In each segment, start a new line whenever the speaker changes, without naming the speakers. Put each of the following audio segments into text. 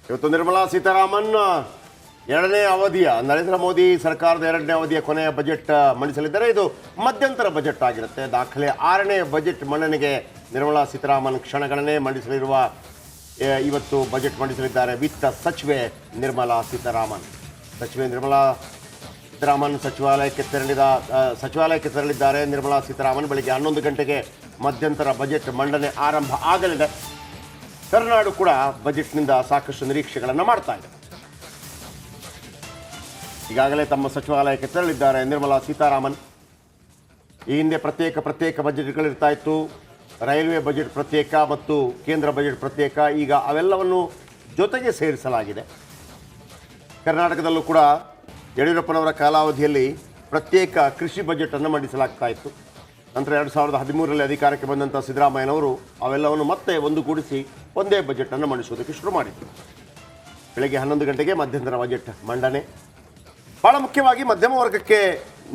ಇವತ್ತು ನಿರ್ಮಲಾ ಸೀತಾರಾಮನ್ ಎರಡನೇ ಅವಧಿಯ ನರೇಂದ್ರ ಮೋದಿ ಸರ್ಕಾರದ ಎರಡನೇ ಅವಧಿಯ ಕೊನೆಯ ಬಜೆಟ್ ಮಂಡಿಸಲಿದ್ದಾರೆ. ಇದು ಮಧ್ಯಂತರ ಬಜೆಟ್ ಆಗಿರುತ್ತೆ. ದಾಖಲೆ 6ನೇ ಬಜೆಟ್ ಮಂಡನೆಗೆ ನಿರ್ಮಲಾ ಸೀತಾರಾಮನ್ ಕ್ಷಣಗಣನೆ ಮಂಡಿಸಲಿರುವ ಇವತ್ತು ಬಜೆಟ್ ಮಂಡಿಸಲಿದ್ದಾರೆ ವಿತ್ತ ಸಚಿವೆ ನಿರ್ಮಲಾ ಸೀತಾರಾಮನ್. ನಿರ್ಮಲಾ ಸೀತಾರಾಮನ್ ಸಚಿವಾಲಯಕ್ಕೆ ತೆರಳಿದ್ದಾರೆ. ನಿರ್ಮಲಾ ಸೀತಾರಾಮನ್ ಬೆಳಗ್ಗೆ 11 ಗಂಟೆಗೆ ಮಧ್ಯಂತರ ಬಜೆಟ್ ಮಂಡನೆ ಆರಂಭ ಆಗಲಿದೆ. ಕರ್ನಾಟಕ ಕೂಡ ಬಜೆಟ್ನಿಂದ ಸಾಕಷ್ಟು ನಿರೀಕ್ಷೆಗಳನ್ನು ಮಾಡ್ತಾ ಇದೆ. ಈಗಾಗಲೇ ತಮ್ಮ ಸಚಿವಾಲಯಕ್ಕೆ ತೆರಳಿದ್ದಾರೆ ನಿರ್ಮಲಾ ಸೀತಾರಾಮನ್. ಈ ಹಿಂದೆ ಪ್ರತ್ಯೇಕ ಬಜೆಟ್ಗಳಿರ್ತಾ ಇತ್ತು. ರೈಲ್ವೆ ಬಜೆಟ್ ಪ್ರತ್ಯೇಕ ಮತ್ತು ಕೇಂದ್ರ ಬಜೆಟ್ ಪ್ರತ್ಯೇಕ. ಈಗ ಅವೆಲ್ಲವನ್ನು ಜೊತೆಗೆ ಸೇರಿಸಲಾಗಿದೆ. ಕರ್ನಾಟಕದಲ್ಲೂ ಕೂಡ ಯಡಿಯೂರಪ್ಪನವರ ಕಾಲಾವಧಿಯಲ್ಲಿ ಪ್ರತ್ಯೇಕ ಕೃಷಿ ಬಜೆಟನ್ನು ಮಂಡಿಸಲಾಗ್ತಾ ಇತ್ತು. ನಂತರ 2013ರಲ್ಲಿ ಅಧಿಕಾರಕ್ಕೆ ಬಂದಂಥ ಸಿದ್ದರಾಮಯ್ಯನವರು ಅವೆಲ್ಲವನ್ನು ಮತ್ತೆ ಒಂದುಗೂಡಿಸಿ ಒಂದೇ ಬಜೆಟನ್ನು ಮಂಡಿಸುವುದಕ್ಕೆ ಶುರು ಮಾಡಿದರು. ಬೆಳಗ್ಗೆ 11 ಗಂಟೆಗೆ ಮಧ್ಯಂತರ ಬಜೆಟ್ ಮಂಡನೆ. ಭಾಳ ಮುಖ್ಯವಾಗಿ ಮಧ್ಯಮ ವರ್ಗಕ್ಕೆ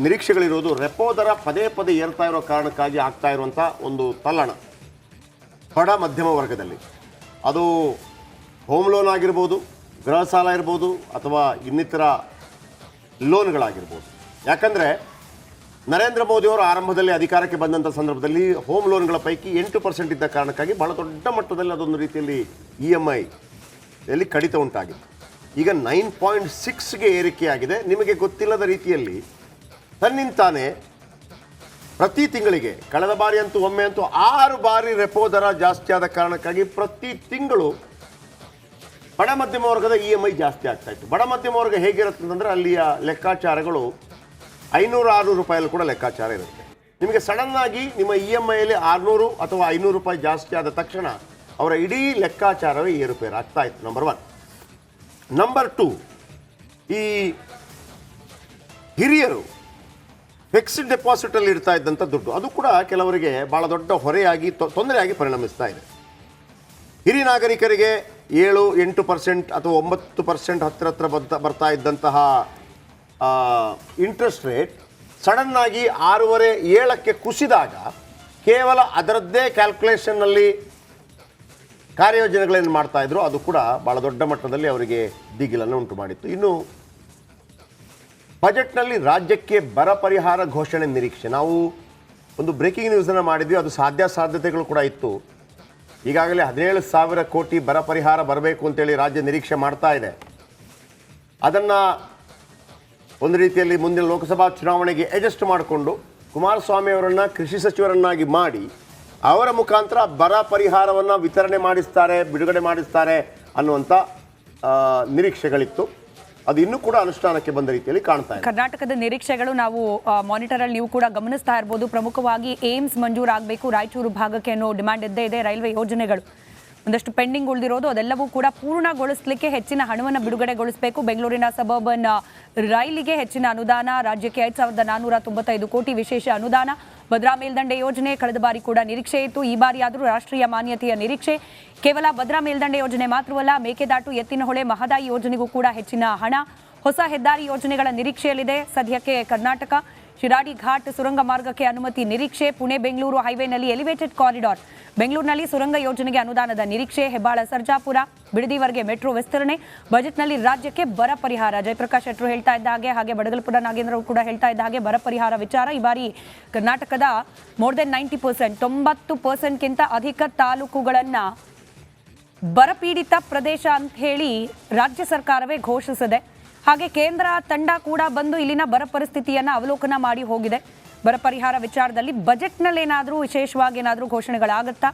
ನಿರೀಕ್ಷೆಗಳಿರೋದು ರೆಪೋ ದರ ಪದೇ ಏರ್ತಾ ಇರೋ ಕಾರಣಕ್ಕಾಗಿ ಆಗ್ತಾ ಇರುವಂಥ ಒಂದು ತಲ್ಲಣ ಬಡ ಮಧ್ಯಮ ವರ್ಗದಲ್ಲಿ. ಅದು ಹೋಮ್ ಲೋನ್ ಆಗಿರ್ಬೋದು, ಗೃಹ ಸಾಲ ಇರ್ಬೋದು, ಅಥವಾ ಇನ್ನಿತರ ಲೋನ್ಗಳಾಗಿರ್ಬೋದು. ಯಾಕಂದರೆ ನರೇಂದ್ರ ಮೋದಿಯವರು ಆರಂಭದಲ್ಲಿ ಅಧಿಕಾರಕ್ಕೆ ಬಂದಂಥ ಸಂದರ್ಭದಲ್ಲಿ ಹೋಮ್ ಲೋನ್ಗಳ ಪೈಕಿ 8% ಇದ್ದ ಕಾರಣಕ್ಕಾಗಿ ಬಹಳ ದೊಡ್ಡ ಮಟ್ಟದಲ್ಲಿ ಅದೊಂದು ರೀತಿಯಲ್ಲಿ EMI ಯಲ್ಲಿ ಕಡಿತ ಉಂಟಾಗಿದೆ. ಈಗ 9.6ಗೆ ಏರಿಕೆಯಾಗಿದೆ. ನಿಮಗೆ ಗೊತ್ತಿಲ್ಲದ ರೀತಿಯಲ್ಲಿ ತನ್ನಿಂತಾನೆ ಪ್ರತಿ ತಿಂಗಳಿಗೆ, ಕಳೆದ ಬಾರಿ ಅಂತೂ ಒಮ್ಮೆ ಅಂತೂ 6 ಬಾರಿ ರೆಪೋ ದರ ಜಾಸ್ತಿ ಆದ ಕಾರಣಕ್ಕಾಗಿ ಪ್ರತಿ ತಿಂಗಳು ಬಡ ಮಧ್ಯಮ ವರ್ಗದ EMI ಜಾಸ್ತಿ ಆಗ್ತಾ ಇತ್ತು. ಬಡ ಮಧ್ಯಮ ವರ್ಗ ಹೇಗಿರುತ್ತೆ ಅಂತಂದರೆ ಅಲ್ಲಿಯ ಲೆಕ್ಕಾಚಾರಗಳು 500-600 ರೂಪಾಯಲ್ಲಿ ಕೂಡ ಲೆಕ್ಕಾಚಾರ ಇರುತ್ತೆ. ನಿಮಗೆ ಸಡನ್ನಾಗಿ ನಿಮ್ಮ EMIಯಲ್ಲಿ 600 ಅಥವಾ 500 ರೂಪಾಯಿ ಜಾಸ್ತಿ ಆದ ತಕ್ಷಣ ಅವರ ಇಡೀ ಲೆಕ್ಕಾಚಾರವೇ ಏರುಪೇರು ಆಗ್ತಾ ಇತ್ತು. ನಂಬರ್ 1. ನಂಬರ್ 2, ಈ ಹಿರಿಯರು ಫಿಕ್ಸ್ಡ್ ಡೆಪಾಸಿಟಲ್ಲಿ ಇಡ್ತಾ ಇದ್ದಂಥ ದುಡ್ಡು ಅದು ಕೂಡ ಕೆಲವರಿಗೆ ಭಾಳ ದೊಡ್ಡ ಹೊರೆಯಾಗಿ ತೊಂದರೆಯಾಗಿ ಪರಿಣಮಿಸ್ತಾ ಇದೆ. ಹಿರಿಯ ನಾಗರಿಕರಿಗೆ 7-8% ಅಥವಾ 9% ಹತ್ತಿರ ಬರ್ತಾ ಇದ್ದಂತಹ ಇಂಟ್ರೆಸ್ಟ್ ರೇಟ್ ಸಡನ್ನಾಗಿ 6.5-7ಕ್ಕೆ ಕುಸಿದಾಗ ಕೇವಲ ಅದರದ್ದೇ ಕ್ಯಾಲ್ಕುಲೇಷನ್ನಲ್ಲಿ ಕಾರ್ಯಯೋಜನೆಗಳನ್ನು ಮಾಡ್ತಾಯಿದ್ರು. ಅದು ಕೂಡ ಭಾಳ ದೊಡ್ಡ ಮಟ್ಟದಲ್ಲಿ ಅವರಿಗೆ ದಿಗಿಲನ್ನು ಉಂಟು ಮಾಡಿತ್ತು. ಇನ್ನು ಬಜೆಟ್ನಲ್ಲಿ ರಾಜ್ಯಕ್ಕೆ ಬರ ಪರಿಹಾರ ಘೋಷಣೆ ನಿರೀಕ್ಷೆ. ನಾವು ಒಂದು ಬ್ರೇಕಿಂಗ್ ನ್ಯೂಸನ್ನು ಮಾಡಿದ್ವಿ. ಅದು ಸಾಧ್ಯತೆಗಳು ಕೂಡ ಇತ್ತು. ಈಗಾಗಲೇ 17,000 ಕೋಟಿ ಬರ ಪರಿಹಾರ ಬರಬೇಕು ಅಂತೇಳಿ ರಾಜ್ಯ ನಿರೀಕ್ಷೆ ಮಾಡ್ತಾ ಇದೆ. ಅದನ್ನು ಒಂದು ರೀತಿಯಲ್ಲಿ ಮುಂದಿನ ಲೋಕಸಭಾ ಚುನಾವಣೆಗೆ ಅಡ್ಜಸ್ಟ್ ಮಾಡಿಕೊಂಡು ಕುಮಾರಸ್ವಾಮಿ ಅವರನ್ನು ಕೃಷಿ ಸಚಿವರನ್ನಾಗಿ ಮಾಡಿ ಅವರ ಮುಖಾಂತರ ಬರ ಪರಿಹಾರವನ್ನು ಬಿಡುಗಡೆ ಮಾಡಿಸ್ತಾರೆ ಅನ್ನುವಂಥ ನಿರೀಕ್ಷೆಗಳಿತ್ತು. ಅದು ಇನ್ನೂ ಕೂಡ ಅನುಷ್ಠಾನಕ್ಕೆ ಬಂದ ರೀತಿಯಲ್ಲಿ ಕಾಣ್ತಾ ಇದೆ.
ಕರ್ನಾಟಕದ ನಿರೀಕ್ಷೆಗಳು ನಾವು ಮಾನಿಟರಲ್ಲಿ ನೀವು ಕೂಡ ಗಮನಿಸ್ತಾ ಇರ್ಬೋದು. ಪ್ರಮುಖವಾಗಿ ಏಮ್ಸ್ ಮಂಜೂರಾಗಬೇಕು ರಾಯಚೂರು ಭಾಗಕ್ಕೆ ಅನ್ನೋ ಡಿಮ್ಯಾಂಡ್ ಇದ್ದೇ ಇದೆ. ರೈಲ್ವೆ ಯೋಜನೆಗಳು ಒಂದಷ್ಟು ಪೆಂಡಿಂಗ್ ಉಳಿದಿರೋದು ಅದೆಲ್ಲವೂ ಕೂಡ ಪೂರ್ಣಗೊಳಿಸಲಿಕ್ಕೆ ಹೆಚ್ಚಿನ ಹಣವನ್ನು ಬಿಡುಗಡೆಗೊಳಿಸಬೇಕು. ಬೆಂಗಳೂರಿನ ಸಬರ್ಬನ್ ರೈಲಿಗೆ ಹೆಚ್ಚಿನ ಅನುದಾನ, ರಾಜ್ಯಕ್ಕೆ 5,495 ಕೋಟಿ ವಿಶೇಷ ಅನುದಾನ. ಭದ್ರಾ ಮೇಲ್ದಂಡೆ ಯೋಜನೆ ಕಳೆದ ಬಾರಿ ಕೂಡ ನಿರೀಕ್ಷೆ ಇತ್ತು. ಈ ಬಾರಿ ಆದರೂ ರಾಷ್ಟ್ರೀಯ ಮಾನ್ಯತೆಯ ನಿರೀಕ್ಷೆ. ಕೇವಲ ಭದ್ರಾ ಮೇಲ್ದಂಡೆ ಯೋಜನೆ ಮಾತ್ರವಲ್ಲ, ಮೇಕೆದಾಟು, ಎತ್ತಿನಹೊಳೆ, ಮಹದಾಯಿ ಯೋಜನೆಗೂ ಕೂಡ ಹೆಚ್ಚಿನ ಹಣ. ಹೊಸ ಹೆದ್ದಾರಿ ಯೋಜನೆಗಳ ನಿರೀಕ್ಷೆಯಲ್ಲಿದೆ. ಸದ್ಯಕ್ಕೆ ಕರ್ನಾಟಕ ಶಿರಾಡಿ ಘಾಟ್ ಸುರಂಗ ಮಾರ್ಗಕ್ಕೆ ಅನುಮತಿ ನಿರೀಕ್ಷೆ. ಪುಣೆ ಬೆಂಗಳೂರು ಹೈವೇನಲ್ಲಿ ಎಲಿವೇಟೆಡ್ ಕಾರಿಡಾರ್. ಬೆಂಗಳೂರಿನಲ್ಲಿ ಸುರಂಗ ಯೋಜನೆಗೆ ಅನುದಾನದ ನಿರೀಕ್ಷೆ. ಹೆಬ್ಬಾಳ ಸರ್ಜಾಪುರ ಬಿಡದಿವರೆಗೆ ಮೆಟ್ರೋ ವಿಸ್ತರಣೆ. ಬಜೆಟ್ನಲ್ಲಿ ರಾಜ್ಯಕ್ಕೆ ಬರ ಪರಿಹಾರ. ಜಯಪ್ರಕಾಶ್ ಶೆಟ್ಟರು ಹೇಳ್ತಾ ಇದ್ದ ಹಾಗೆ ಬಡಗಲಪುರ ನಾಗೇಂದ್ರ ಕೂಡ ಹೇಳ್ತಾ ಇದ್ದ ಹಾಗೆ ಬರ ಪರಿಹಾರ ವಿಚಾರ. ಈ ಬಾರಿ ಕರ್ನಾಟಕದ ಮೋರ್ ದೆನ್ 90%, 90%ಗಿಂತ ಅಧಿಕ ತಾಲೂಕುಗಳನ್ನು ಬರಪೀಡಿತ ಪ್ರದೇಶ ಅಂತ ಹೇಳಿ ರಾಜ್ಯ ಸರ್ಕಾರವೇ ಘೋಷಿಸಿದೆ. ಹಾಗೆ ಕೇಂದ್ರ ತಂಡ ಕೂಡ ಬಂದು ಇಲ್ಲಿನ ಬರ ಪರಿಸ್ಥಿತಿಯನ್ನು ಅವಲೋಕನ ಮಾಡಿ ಹೋಗಿದೆ. ಬರ ಪರಿಹಾರ ವಿಚಾರದಲ್ಲಿ ಬಜೆಟ್ನಲ್ಲಿ ಏನಾದರೂ ವಿಶೇಷವಾಗಿ ಏನಾದರೂ ಘೋಷಣೆಗಳಾಗುತ್ತಾ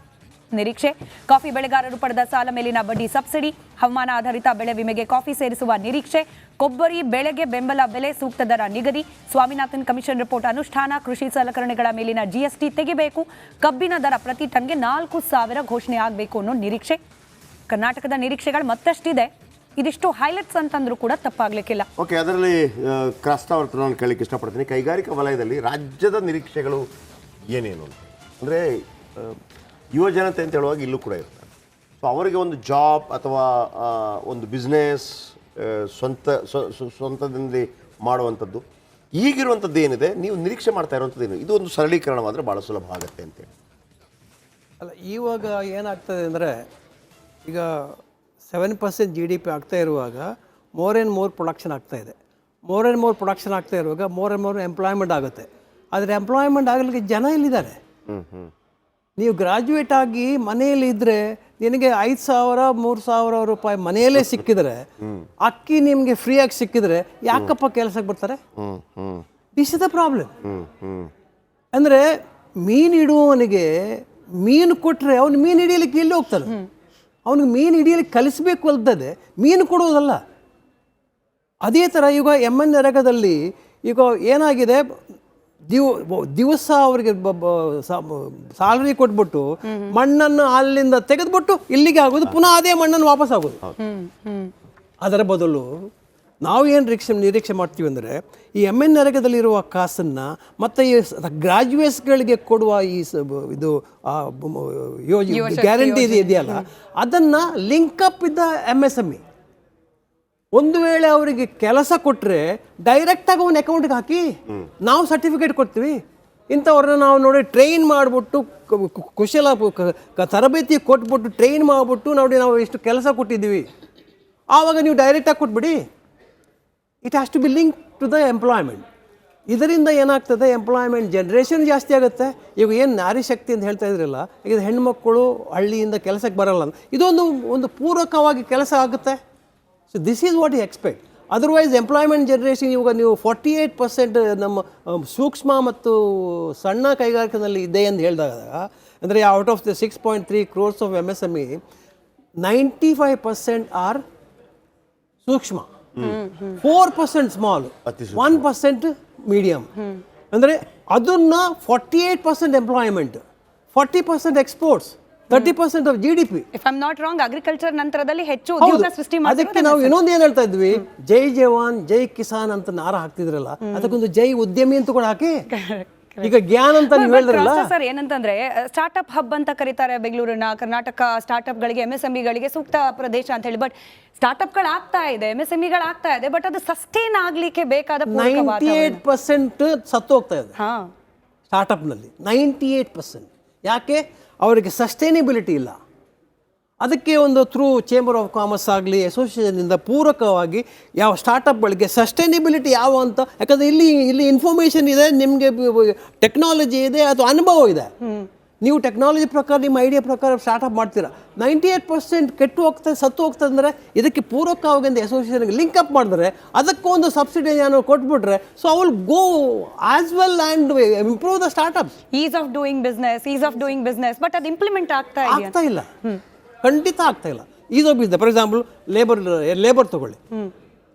ನಿರೀಕ್ಷೆ. ಕಾಫಿ ಬೆಳೆಗಾರರು ಪಡೆದ ಸಾಲ ಮೇಲಿನ ಬಡ್ಡಿ ಸಬ್ಸಿಡಿ. ಹವಾಮಾನ ಆಧಾರಿತ ಬೆಳೆ ವಿಮೆಗೆ ಕಾಫಿ ಸೇರಿಸುವ ನಿರೀಕ್ಷೆ. ಕೊಬ್ಬರಿ ಬೆಳೆಗೆ ಬೆಂಬಲ ಬೆಲೆ, ಸೂಕ್ತ ದರ ನಿಗದಿ. ಸ್ವಾಮಿನಾಥನ್ ಕಮಿಷನ್ ರಿಪೋರ್ಟ್ ಅನುಷ್ಠಾನ. ಕೃಷಿ ಸಲಕರಣೆಗಳ ಮೇಲಿನ GST ತೆಗೆಬೇಕು. ಕಬ್ಬಿನ ದರ ಪ್ರತಿ ಟನ್ಗೆ 4,000 ಘೋಷಣೆ ಆಗಬೇಕು ಅನ್ನೋ ನಿರೀಕ್ಷೆ. ಕರ್ನಾಟಕದ ನಿರೀಕ್ಷೆಗಳು ಮತ್ತಷ್ಟಿದೆ. ಇದಿಷ್ಟು ಹೈಲೈಟ್ಸ್ ಅಂತಂದ್ರೂ ಕೂಡ ತಪ್ಪಾಗ್ಲಿಕ್ಕಿಲ್ಲ.
ಓಕೆ, ಅದರಲ್ಲಿ ಕ್ರಾಸ್ತಾವರ್ತ ನಾನು ಕೇಳಲಿಕ್ಕೆ ಇಷ್ಟಪಡ್ತೀನಿ. ಕೈಗಾರಿಕಾ ವಲಯದಲ್ಲಿ ರಾಜ್ಯದ ನಿರೀಕ್ಷೆಗಳು ಏನೇನು ಅಂತ ಅಂದರೆ ಯುವ ಜನತೆ ಅಂತ ಹೇಳುವಾಗ ಇಲ್ಲೂ ಕೂಡ ಇರ್ತಾರೆ. ಸೊ ಅವರಿಗೆ ಒಂದು ಜಾಬ್ ಅಥವಾ ಒಂದು ಬಿಸ್ನೆಸ್ ಸ್ವಂತದಿಂದ ಮಾಡುವಂಥದ್ದು ಈಗಿರುವಂಥದ್ದು ಏನಿದೆ, ನೀವು ನಿರೀಕ್ಷೆ ಮಾಡ್ತಾ ಇರುವಂಥದ್ದು ಏನು, ಇದು ಒಂದು ಸರಳೀಕರಣವಾದರೆ ಭಾಳ ಸುಲಭ ಆಗುತ್ತೆ ಅಂತೇಳಿ.
ಅಲ್ಲ, ಇವಾಗ ಏನಾಗ್ತದೆ ಅಂದರೆ ಈಗ 7% GDP ಆಗ್ತಾ ಇರುವಾಗ ಮೋರ್ ಆ್ಯಂಡ್ ಮೋರ್ ಪ್ರೊಡಕ್ಷನ್ ಆಗ್ತಾ ಇದೆ. ಮೋರ್ ಆ್ಯಂಡ್ ಮೋರ್ ಪ್ರೊಡಕ್ಷನ್ ಆಗ್ತಾ ಇರುವಾಗ ಮೋರ್ ಆ್ಯಂಡ್ ಮೋರ್ ಎಂಪ್ಲಾಯ್ಮೆಂಟ್ ಆಗುತ್ತೆ. ಆದರೆ ಎಂಪ್ಲಾಯ್ಮೆಂಟ್ ಆಗಲಿಕ್ಕೆ ಜನ ಎಲ್ಲಿದ್ದಾರೆ? ನೀವು ಗ್ರಾಜ್ಯುಯೇಟ್ ಆಗಿ ಮನೆಯಲ್ಲಿ ಇದ್ದರೆ ನಿನಗೆ 5,000 3,000 ರೂಪಾಯಿ ಮನೆಯಲ್ಲೇ ಸಿಕ್ಕಿದ್ರೆ, ಅಕ್ಕಿ ನಿಮಗೆ ಫ್ರೀಯಾಗಿ ಸಿಕ್ಕಿದ್ರೆ ಯಾಕಪ್ಪ ಕೆಲಸಕ್ಕೆ ಬರ್ತಾರೆ? This is the problem. ಅಂದರೆ ಮೀನು ಹಿಡುವವನಿಗೆ ಮೀನು ಕೊಟ್ಟರೆ ಅವನು ಮೀನು ಹಿಡಿಯಲಿಕ್ಕೆ ಎಲ್ಲಿ ಹೋಗ್ತಾನೆ? ಅವನಿಗೆ ಮೀನು ಹಿಡಿಯಲಿಕ್ಕೆ ಕಲಿಸಬೇಕು ಅಲ್ದದೆ ಮೀನು ಕೊಡುವುದಲ್ಲ. ಅದೇ ಥರ ಈಗ ನರೇಗಾದಲ್ಲಿ ಈಗ ಏನಾಗಿದೆ, ದಿವಸ ಅವರಿಗೆ ಸ್ಯಾಲರಿ ಕೊಟ್ಬಿಟ್ಟು ಮಣ್ಣನ್ನು ಅಲ್ಲಿಂದ ತೆಗೆದುಬಿಟ್ಟು ಇಲ್ಲಿಗೆ ಆಗೋದು, ಪುನಃ ಅದೇ ಮಣ್ಣನ್ನು ವಾಪಸ್ ಆಗೋದು. ಅದರ ಬದಲು ನಾವು ಏನು ನಿರೀಕ್ಷೆ ಮಾಡ್ತೀವಿ ಅಂದರೆ ಈ ನರೇಗಾದಲ್ಲಿರುವ ಕಾಸನ್ನು ಮತ್ತು ಈ ಗ್ರಾಜ್ಯುಯೇಟ್ಸ್ಗಳಿಗೆ ಕೊಡುವ ಈ ಇದು ಗ್ಯಾರಂಟಿ ಇದೆಯಲ್ಲ, ಅದನ್ನು ಲಿಂಕಪ್ ವಿತ್ MSME. ಒಂದು ವೇಳೆ ಅವರಿಗೆ ಕೆಲಸ ಕೊಟ್ಟರೆ ಡೈರೆಕ್ಟಾಗಿ ಅವನ ಅಕೌಂಟ್ಗೆ ಹಾಕಿ ನಾವು ಸರ್ಟಿಫಿಕೇಟ್ ಕೊಡ್ತೀವಿ. ಇಂಥವ್ರನ್ನ ನಾವು ನೋಡಿ ಟ್ರೈನ್ ಮಾಡಿಬಿಟ್ಟು ಕುಶಲ ತರಬೇತಿ ಕೊಟ್ಬಿಟ್ಟು ಟ್ರೈನ್ ಮಾಡಿಬಿಟ್ಟು ನೋಡಿ ನಾವು ಇಷ್ಟು ಕೆಲಸ ಕೊಟ್ಟಿದ್ದೀವಿ, ಆವಾಗ ನೀವು ಡೈರೆಕ್ಟಾಗಿ ಕೊಟ್ಬಿಡಿ. It has to be link to the employment. ಇದರಿಂದ ಏನಾಗ್ತದೆ, ಎಂಪ್ಲಾಯ್ಮೆಂಟ್ ಜನ್ರೇಷನ್ ಜಾಸ್ತಿ ಆಗುತ್ತೆ. ಈಗ ಏನು ನಾರಿ ಶಕ್ತಿ ಅಂತ ಹೇಳ್ತಾ ಇದ್ರಲ್ಲ, ಈಗ ಹೆಣ್ಮಕ್ಕಳು ಹಳ್ಳಿಯಿಂದ ಕೆಲಸಕ್ಕೆ ಬರಲ್ಲ ಅಂತ, ಇದೊಂದು ಪೂರಕವಾಗಿ ಕೆಲಸ ಆಗುತ್ತೆ. So this is what you expect. Otherwise employment generation ಇವಾಗ ನೀವು 48% ನಮ್ಮ ಸೂಕ್ಷ್ಮ ಮತ್ತು ಸಣ್ಣ ಕೈಗಾರಿಕೆಯಲ್ಲಿ ಇದೆ ಅಂತ ಹೇಳಿದಾಗ, ಅಂದರೆ out of the 6.3 crores of MSME 95% are ಸೂಕ್ಷ್ಮ, 4% ಸ್ಮಾಲ್, 1% ಮೀಡಿಯಮ್. ಅಂದರೆ ಅದನ್ನ 48% employment, 40% exports, 30% of GDP.
If I am not wrong, agriculture ನಂತರದಲ್ಲಿ ಹೆಚ್ಚು ಉದ್ಯೋಗ ಸೃಷ್ಟಿ ಮಾಡಿರೋದು.
ಅದಕ್ಕೆ ನಾವು ಇನ್ನೊಂದು ಏನು ಹೇಳ್ತಾ ಇದ್ವಿ, ಜೈ ಜವಾನ್ ಜೈ ಕಿಸಾನ್ ಅಂತ ನಾರ ಹಾಕ್ತಿದ್ರಲ್ಲ, ಅದಕ್ಕೊಂದು ಜೈ ಉದ್ಯಮಿ ಅಂತ ಕೂಡ ಹಾಕಿ. ಈಗ ಜ್ಞಾನ ಅಂತ ನೀವು ಹೇಳಿದ್ರಲ್ಲ
ಸರ್, ಏನಂತಂದ್ರೆ ಸ್ಟಾರ್ಟ್ಅಪ್ ಹಬ್ ಅಂತ ಕರೀತಾರೆ ಬೆಂಗಳೂರಿನ. ಕರ್ನಾಟಕ ಸ್ಟಾರ್ಟ್ಅಪ್ಗಳಿಗೆ MSMEಗಳಿಗೆ ಸೂಕ್ತ ಪ್ರದೇಶ ಅಂತ ಹೇಳಿ. ಬಟ್ ಸ್ಟಾರ್ಟ್ಅಪ್ಗಳು ಆಗ್ತಾ ಇದೆ, MSMEಗಳು ಆಗ್ತಾ ಇದೆ, ಬಟ್ ಅದು ಸಸ್ಟೈನ್ ಆಗ್ಲಿಕ್ಕೆ ಬೇಕಾದ
98% ಸತ್ತು ಹೋಗ್ತಾ ಇದೆ ಸ್ಟಾರ್ಟ್ಅಪ್ನಲ್ಲಿ. 98%. ಯಾಕೆ? ಅವರಿಗೆ ಸಸ್ಟೈನೇಬಿಲಿಟಿ ಇಲ್ಲ. ಅದಕ್ಕೆ ಒಂದು ಥ್ರೂ ಚೇಂಬರ್ ಆಫ್ ಕಾಮರ್ಸ್ ಆಗಲಿ ಅಸೋಸಿಯೇಷನಿಂದ ಪೂರಕವಾಗಿ ಯಾವ ಸ್ಟಾರ್ಟಪ್ಗಳಿಗೆ ಸಸ್ಟೈನೇಬಿಲಿಟಿ ಯಾವ ಅಂತ, ಯಾಕಂದರೆ ಇಲ್ಲಿ ಇನ್ಫಾರ್ಮೇಷನ್ ಇದೆ, ನಿಮಗೆ ಟೆಕ್ನಾಲಜಿ ಇದೆ, ಅದು ಅನುಭವ ಇದೆ. ನೀವು ಟೆಕ್ನಾಲಜಿ ಪ್ರಕಾರ ನಿಮ್ಮ ಐಡಿಯಾ ಪ್ರಕಾರ ಸ್ಟಾರ್ಟಪ್ ಮಾಡ್ತೀರಾ. 98% ಕೆಟ್ಟು ಹೋಗ್ತದೆ, ಸತ್ತು ಹೋಗ್ತದೆ. ಅಂದರೆ ಇದಕ್ಕೆ ಪೂರಕವಾಗಿ ಅಸೋಸಿಯೇಷನ್ಗೆ ಲಿಂಕ್ ಅಪ್ ಮಾಡಿದ್ರೆ, ಅದಕ್ಕೂ ಒಂದು ಸಬ್ಸಿಡಿ ಏನೋ ಕೊಟ್ಬಿಟ್ರೆ, so I will go as well and improve the startup.
Is of doing business, but ಅದು ಇಂಪ್ಲಿಮೆಂಟ್ ಆಗ್ತಾ
ಇಲ್ಲ, ಖಂಡಿತ ಆಗ್ತಾ ಇಲ್ಲ. Is of business, for example labour ತಗೊಳ್ಳಿ.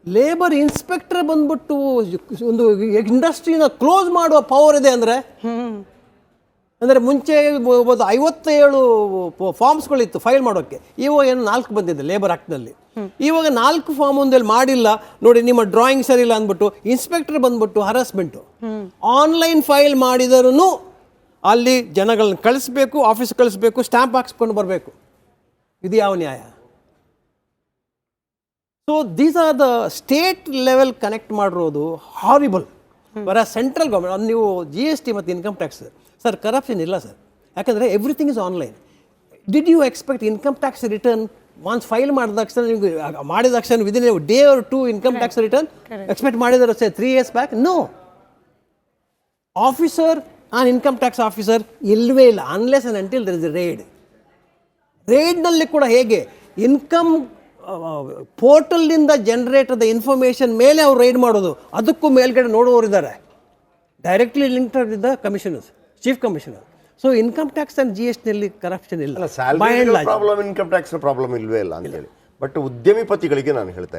ಲೇಬರ್ ಇನ್ಸ್ಪೆಕ್ಟರ್ ಬಂದ್ಬಿಟ್ಟು ಒಂದು ಇಂಡಸ್ಟ್ರಿನ ಕ್ಲೋಸ್ ಮಾಡುವ ಪವರ್ ಇದೆ ಅಂದರೆ ಮುಂಚೆ 57 ಫಾರ್ಮ್ಸ್ಗಳಿತ್ತು ಫೈಲ್ ಮಾಡೋಕ್ಕೆ, ಇವಾಗ ಏನು 4 ಬಂದಿದೆ ಲೇಬರ್ ಆ್ಯಕ್ಟ್ನಲ್ಲಿ. ಇವಾಗ 4 ಫಾರ್ಮ್ ಒಂದಲ್ಲಿ ಮಾಡಿಲ್ಲ ನೋಡಿ, ನಿಮ್ಮ ಡ್ರಾಯಿಂಗ್ ಸರಿ ಇಲ್ಲ ಅಂದ್ಬಿಟ್ಟು ಇನ್ಸ್ಪೆಕ್ಟರ್ ಬಂದ್ಬಿಟ್ಟು ಹರಾಸ್ಮೆಂಟು. ಆನ್ಲೈನ್ ಫೈಲ್ ಮಾಡಿದರೂ ಅಲ್ಲಿ ಜನಗಳನ್ನ ಕಳಿಸ್ಬೇಕು, ಆಫೀಸ್ ಕಳಿಸ್ಬೇಕು, ಸ್ಟ್ಯಾಂಪ್ ಹಾಕ್ಸ್ಕೊಂಡು ಬರಬೇಕು. ಇದು ಯಾವ ನ್ಯಾಯ? So these are the state level connect ಮಾಡಿರೋದು ಹಾರಿಬಲ್. ಬರ ಸೆಂಟ್ರಲ್ ಗೌರ್ಮೆಂಟ್, ನೀವು GST ಮತ್ತು ಇನ್ಕಮ್ ಟ್ಯಾಕ್ಸ್ ಸರ್, ಕರಪ್ಷನ್ ಇಲ್ಲ ಸರ್, ಯಾಕಂದರೆ everything is online. Did you expect income tax return once file ಮಾಡಿದ ತಕ್ಷಣ ನಿಮಗೆ ಮಾಡಿದ ತಕ್ಷಣ within a day or 2 income tax return expect ಮಾಡಿದಾರೆ sir 3 years back? No. Officer income tax officer ಇಲ್ಲವೇ ಇಲ್ಲ, unless and until there is a raid. ರೇಡ್ನಲ್ಲಿ ಕೂಡ ಹೇಗೆ ಇನ್ಕಮ್ ಪೋರ್ಟಲ್ನಿಂದ ಜನರೇಟ್ ಆದ ಇನ್ಫಾರ್ಮೇಷನ್ ಮೇಲೆ ಅವ್ರು ರೈಡ್ ಮಾಡೋದು, ಅದಕ್ಕೂ ಮೇಲ್ಗಡೆ ನೋಡುವವರಿದ್ದಾರೆ, directly linked with the commissioners, chief commissioner. So income tax and GSTನಲ್ಲಿ ಕರಪ್ಷನ್ ಇಲ್ಲ.
ಪ್ರಾಬ್ಲಮ್ ಇನ್ಕಮ್ ಟ್ಯಾಕ್ಸ್ ಪ್ರಾಬ್ಲಮ್ ಇಲ್ವೇ ಇಲ್ಲ ಅಂತೇಳಿ, ಬಟ್ ಉದ್ಯಮಿಪತಿಗಳಿಗೆ ನಾನು ಹೇಳ್ತಾ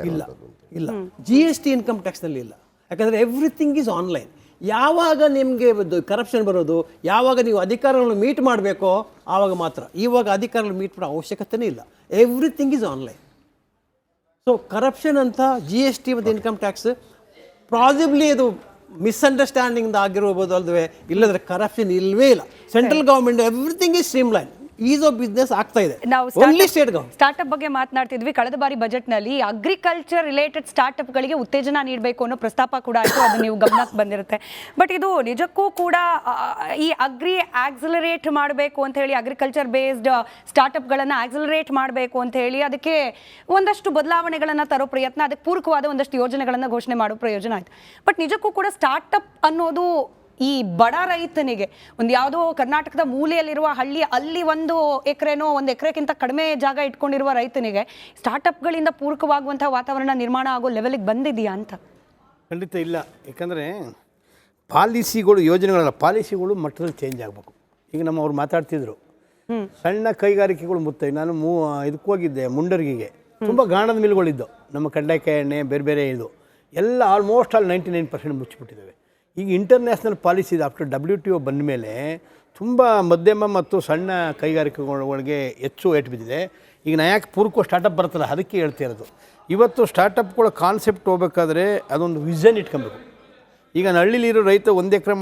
ಇಲ್ಲ. GST ಇನ್ಕಮ್ ಟ್ಯಾಕ್ಸ್ನಲ್ಲಿ ಇಲ್ಲ, ಯಾಕಂದರೆ ಎವ್ರಿಥಿಂಗ್ ಈಸ್ ಆನ್ಲೈನ್. ಯಾವಾಗ ನಿಮಗೆ ಕರಪ್ಷನ್ ಬರೋದು, ಯಾವಾಗ ನೀವು ಅಧಿಕಾರಿಗಳನ್ನು ಮೀಟ್ ಮಾಡಬೇಕೋ ಆವಾಗ ಮಾತ್ರ. ಇವಾಗ ಅಧಿಕಾರಿಗಳು ಮೀಟ್ ಮಾಡೋ ಅವಶ್ಯಕತೆನೇ ಇಲ್ಲ, everything is online. So corruption ಅಂತ GST ಮತ್ತು ಇನ್ಕಮ್ ಟ್ಯಾಕ್ಸ್ ಪ್ರಾಸಿಬ್ಲಿ ಇದು ಮಿಸ್ಅಂಡರ್ಸ್ಟ್ಯಾಂಡಿಂಗ್ ಆಗಿರ್ಬೋದು ಅಲ್ವೇ, ಇಲ್ಲದ್ರೆ ಕರಪ್ಷನ್ ಇಲ್ಲವೇ ಇಲ್ಲ. Central government everything is stream line. Is of business ಆಗ್ತಾ ಇದೆ
ನಾವು
ಓನ್ಲಿ ಸ್ಟೇಟ್
ಸ್ಟಾರ್ಟ್ಅಪ್ ಬಗ್ಗೆ ಮಾತನಾಡ್ತಿದ್ವಿ. ಕಳೆದ ಬಾರಿ ಬಜೆಟ್ನಲ್ಲಿ ಅಗ್ರಿಕಲ್ಚರ್ ರಿಲೇಟೆಡ್ ಸ್ಟಾರ್ಟ್ಅಪ್ಗಳಿಗೆ ಉತ್ತೇಜನ ನೀಡಬೇಕು ಅನ್ನೋ ಪ್ರಸ್ತಾಪ ಕೂಡ ಆಯಿತು, ಅದು ನೀವು ಗಮನಕ್ಕೆ ಬಂದಿರುತ್ತೆ. ಬಟ್ ಇದು ನಿಜಕ್ಕೂ ಕೂಡ ಈ ಅಗ್ರಿ ಆಕ್ಸಿಲರೇಟ್ ಮಾಡಬೇಕು ಅಂತ ಹೇಳಿ, ಅಗ್ರಿಕಲ್ಚರ್ ಬೇಸ್ಡ್ ಸ್ಟಾರ್ಟ್ಅಪ್ಗಳನ್ನು ಆಕ್ಸಿಲರೇಟ್ ಮಾಡಬೇಕು ಅಂತ ಹೇಳಿ ಅದಕ್ಕೆ ಒಂದಷ್ಟು ಬದಲಾವಣೆಗಳನ್ನು ತರೋ ಪ್ರಯತ್ನ, ಅದಕ್ಕೆ ಪೂರಕವಾದ ಒಂದಷ್ಟು ಯೋಜನೆಗಳನ್ನು ಘೋಷಣೆ ಮಾಡೋ ಪ್ರಯೋಜನ ಆಯಿತು. ಬಟ್ ನಿಜಕ್ಕೂ ಕೂಡ ಸ್ಟಾರ್ಟ್ಅಪ್ ಅನ್ನೋದು ಈ ಬಡ ರೈತನಿಗೆ, ಒಂದು ಯಾವುದೋ ಕರ್ನಾಟಕದ ಮೂಲೆಯಲ್ಲಿರುವ ಹಳ್ಳಿ, ಅಲ್ಲಿ 1 ಎಕರೆನೋ 1 ಎಕರೆಗಿಂತ ಕಡಿಮೆ ಜಾಗ ಇಟ್ಕೊಂಡಿರುವ ರೈತನಿಗೆ ಸ್ಟಾರ್ಟಪ್ಗಳಿಂದ ಪೂರಕವಾಗುವಂಥ ವಾತಾವರಣ ನಿರ್ಮಾಣ ಆಗೋ ಲೆವೆಲಿಗೆ ಬಂದಿದೆಯಾ ಅಂತ?
ಖಂಡಿತ ಇಲ್ಲ. ಯಾಕಂದರೆ ಪಾಲಿಸಿಗಳು, ಯೋಜನೆಗಳಲ್ಲ, ಪಾಲಿಸಿಗಳು ಮಟ್ಟದಲ್ಲಿ ಚೇಂಜ್ ಆಗಬೇಕು. ಈಗ ಅವ್ರು ಮಾತಾಡ್ತಿದ್ರು ಸಣ್ಣ ಕೈಗಾರಿಕೆಗಳು ಮುತ್ತೈ. ನಾನು ಇದಕ್ಕೆ ಹೋಗಿದ್ದೆ, ಮುಂಡರ್ಗಿಗೆ. ತುಂಬ ಗಾಣದ ಮಿಲ್ಗಳಿದ್ದು, ನಮ್ಮ ಕಡಲೆಕಾಯಿ ಎಣ್ಣೆ ಬೇರೆ ಬೇರೆ ಇದು ಎಲ್ಲ ಆಲ್ಮೋಸ್ಟ್ 99% ಮುಚ್ಚಿಬಿಟ್ಟಿದ್ದಾವೆ. ಈಗ ಇಂಟರ್ನ್ಯಾಷನಲ್ ಪಾಲಿಸಿ ಇದೆ. ಆಫ್ಟರ್ WTO ಬಂದ ಮೇಲೆ ತುಂಬ ಮಧ್ಯಮ ಮತ್ತು ಸಣ್ಣ ಕೈಗಾರಿಕೆಗಳಿಗೆ ಹೆಚ್ಚು ಏಟು ಬಿದ್ದಿದೆ. ಈಗ ನಾ ಯಾಕೆ ಪೂರ್ವ ಸ್ಟಾರ್ಟಪ್ ಬರ್ತಲ್ಲ, ಅದಕ್ಕೆ ಹೇಳ್ತಿರೋದು. ಇವತ್ತು ಸ್ಟಾರ್ಟಪ್ಗಳ ಕಾನ್ಸೆಪ್ಟ್ ಹೋಗ್ಬೇಕಾದ್ರೆ ಅದೊಂದು ವಿಷನ್ ಇಟ್ಕೊಬೇಕು. ಈಗ ಹಳ್ಳಿಲಿರೋ ರೈತ 1 ಎಕರೆ